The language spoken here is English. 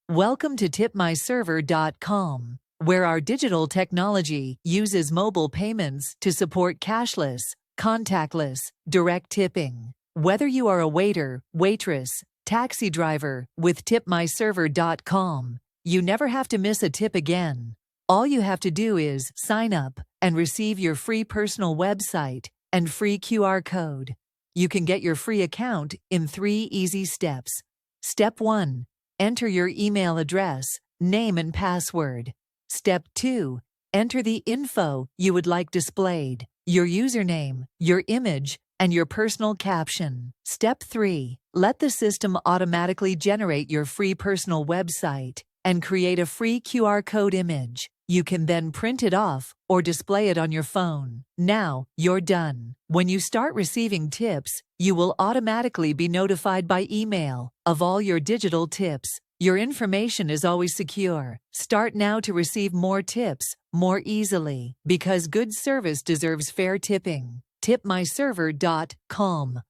Welcome to tipmyserver.com, where our digital technology uses mobile payments to support cashless, contactless, direct tipping. Whether you are a waiter, waitress, taxi driver, with tipmyserver.com, you never have to miss a tip again. All you have to do is sign up and receive your free personal website and free QR code. You can get your free account in 3 easy steps. Step 1. Enter your email address, name and password. Step 2. Enter the info you would like displayed, your username, your image, and your personal caption. Step 3. Let the system automatically generate your free personal website and create a free QR code image. You can then print it off or display it on your phone. Now, you're done. When you start receiving tips, you will automatically be notified by email of all your digital tips. Your information is always secure. Start now to receive more tips more easily, because good service deserves fair tipping. tipmyserver.com